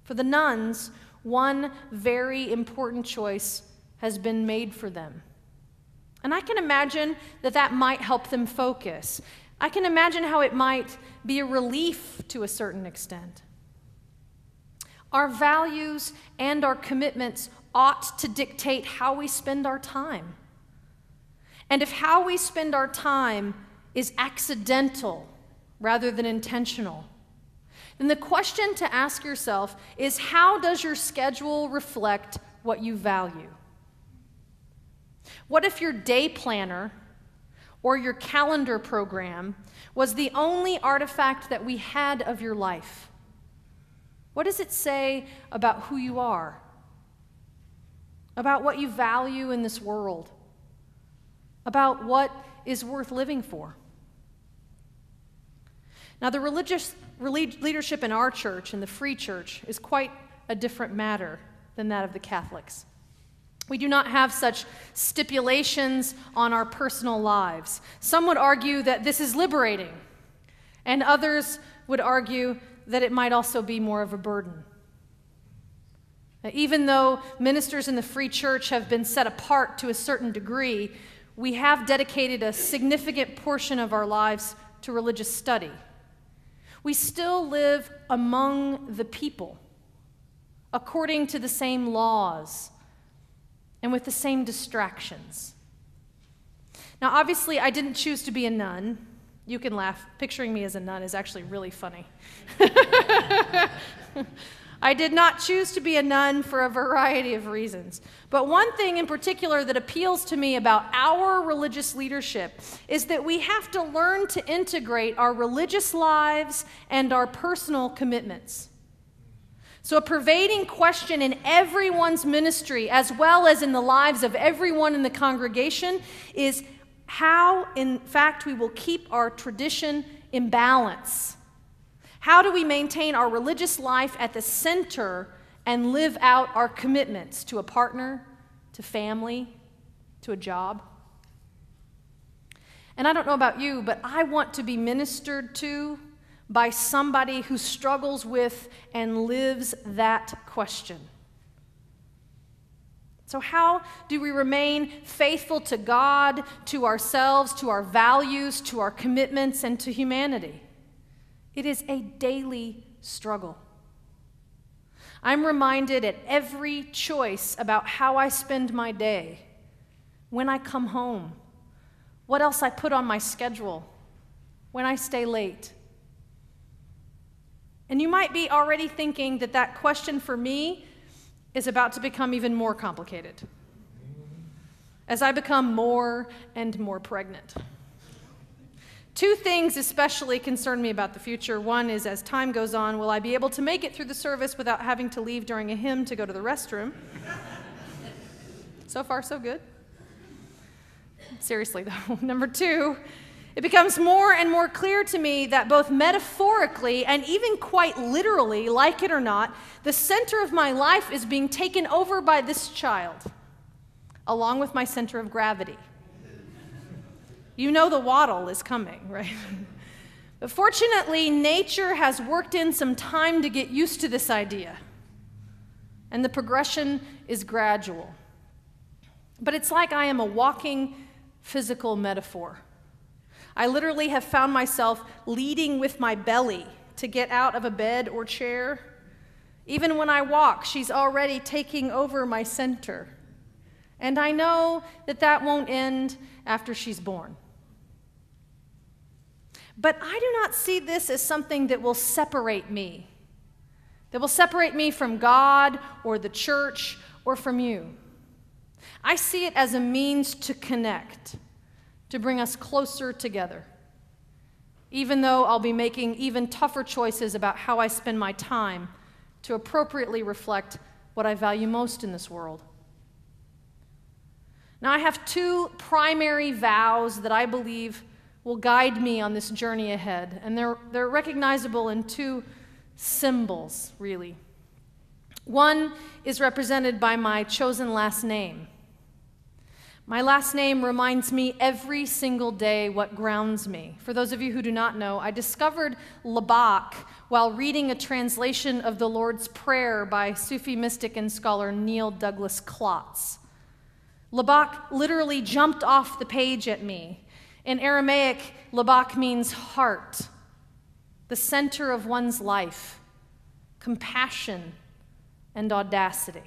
For the nuns, one very important choice has been made for them. And I can imagine that that might help them focus. I can imagine how it might be a relief to a certain extent. Our values and our commitments ought to dictate how we spend our time. And if how we spend our time is accidental rather than intentional, then the question to ask yourself is, how does your schedule reflect what you value? What if your day planner or your calendar program was the only artifact that we had of your life? What does it say about who you are? About what you value in this world? About what is worth living for? Now, the religious leadership in our church, in the Free Church, is quite a different matter than that of the Catholics. We do not have such stipulations on our personal lives. Some would argue that this is liberating, and others would argue that it might also be more of a burden. Even though ministers in the Free Church have been set apart to a certain degree, we have dedicated a significant portion of our lives to religious study. We still live among the people, according to the same laws and with the same distractions. Now, obviously, I didn't choose to be a nun. You can laugh. Picturing me as a nun is actually really funny. I did not choose to be a nun for a variety of reasons. But one thing in particular that appeals to me about our religious leadership is that we have to learn to integrate our religious lives and our personal commitments. So a pervading question in everyone's ministry, as well as in the lives of everyone in the congregation, is how, in fact, we will keep our tradition in balance. How do we maintain our religious life at the center and live out our commitments to a partner, to family, to a job? And I don't know about you, but I want to be ministered to by somebody who struggles with and lives that question. So how do we remain faithful to God, to ourselves, to our values, to our commitments, and to humanity? It is a daily struggle. I'm reminded at every choice about how I spend my day, when I come home, what else I put on my schedule, when I stay late. And you might be already thinking that that question for me is about to become even more complicated as I become more and more pregnant. Two things especially concern me about the future. One is, as time goes on, will I be able to make it through the service without having to leave during a hymn to go to the restroom? So far, so good. Seriously, though. Number two, it becomes more and more clear to me that both metaphorically and even quite literally, like it or not, the center of my life is being taken over by this child, along with my center of gravity. You know the waddle is coming, right? But fortunately, nature has worked in some time to get used to this idea, and the progression is gradual. But it's like I am a walking physical metaphor. I literally have found myself leading with my belly to get out of a bed or chair. Even when I walk, she's already taking over my center. And I know that that won't end after she's born. But I do not see this as something that will separate me, from God or the church or from you. I see it as a means to connect, to bring us closer together, even though I'll be making even tougher choices about how I spend my time to appropriately reflect what I value most in this world. Now, I have two primary vows that I believe will guide me on this journey ahead, and they're recognizable in two symbols, really. One is represented by my chosen last name. My last name reminds me every single day what grounds me. For those of you who do not know, I discovered Lebak while reading a translation of the Lord's Prayer by Sufi mystic and scholar Neil Douglas Klotz. Lebak literally jumped off the page at me. In Aramaic, Lebak means heart, the center of one's life, compassion, and audacity.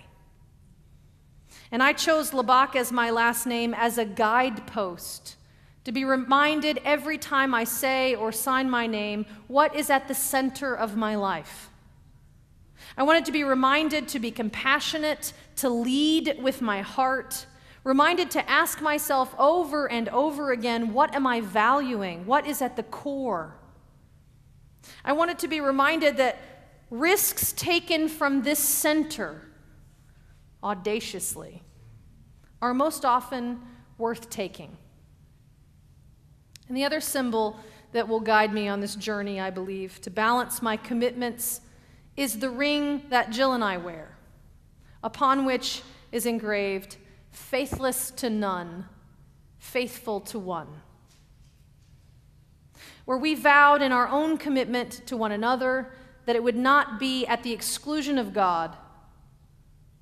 And I chose Lebak as my last name as a guidepost to be reminded every time I say or sign my name what is at the center of my life. I wanted to be reminded to be compassionate, to lead with my heart, reminded to ask myself over and over again, what am I valuing? What is at the core? I wanted to be reminded that risks taken from this center audaciously are most often worth taking. And the other symbol that will guide me on this journey, I believe, to balance my commitments is the ring that Jill and I wear, upon which is engraved, "Faithless to none, faithful to one." Where we vowed in our own commitment to one another that it would not be at the exclusion of God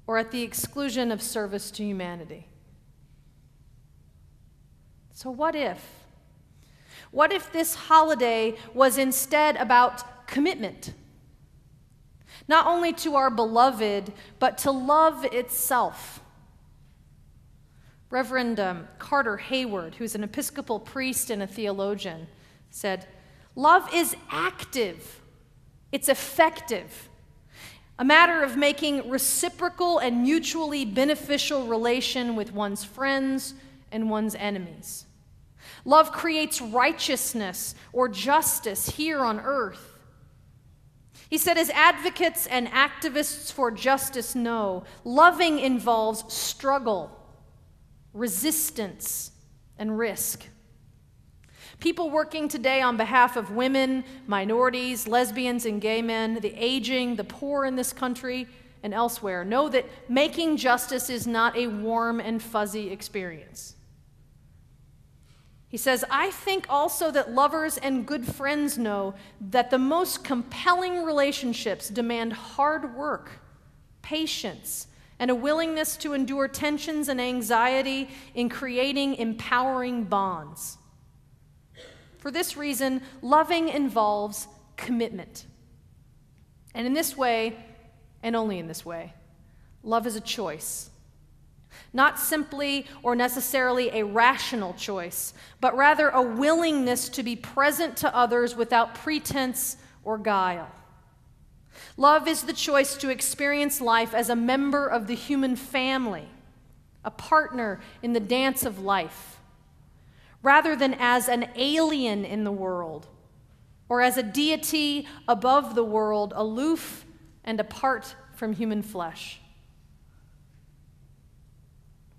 or at the exclusion of service to humanity. So what if? What if this holiday was instead about commitment? Not only to our beloved, but to love itself. Reverend Carter Hayward, who's an Episcopal priest and a theologian, said, "Love is active. It's effective. A matter of making reciprocal and mutually beneficial relation with one's friends and one's enemies. Love creates righteousness or justice here on earth." He said, as advocates and activists for justice know, loving involves struggle, resistance, and risk. People working today on behalf of women, minorities, lesbians and gay men, the aging, the poor in this country and elsewhere know that making justice is not a warm and fuzzy experience. He says, "I think also that lovers and good friends know that the most compelling relationships demand hard work, patience, and a willingness to endure tensions and anxiety in creating empowering bonds. For this reason, loving involves commitment. And in this way, and only in this way, love is a choice. Not simply or necessarily a rational choice, but rather a willingness to be present to others without pretense or guile. Love is the choice to experience life as a member of the human family, a partner in the dance of life, rather than as an alien in the world, or as a deity above the world, aloof and apart from human flesh.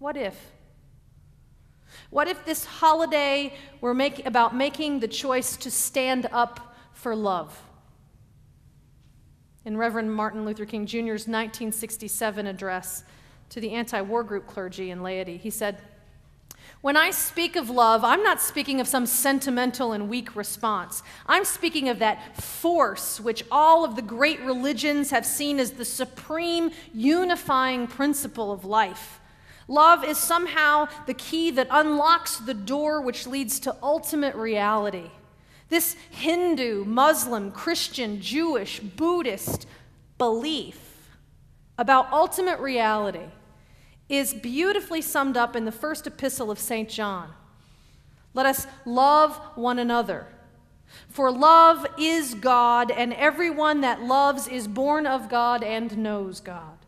What if? What if this holiday were about making the choice to stand up for love? In Reverend Martin Luther King Jr.'s 1967 address to the anti-war group clergy and laity, he said, "When I speak of love, I'm not speaking of some sentimental and weak response. I'm speaking of that force which all of the great religions have seen as the supreme unifying principle of life. Love is somehow the key that unlocks the door which leads to ultimate reality. This Hindu, Muslim, Christian, Jewish, Buddhist belief about ultimate reality is beautifully summed up in the first epistle of St. John. Let us love one another. For love is God, and everyone that loves is born of God and knows God.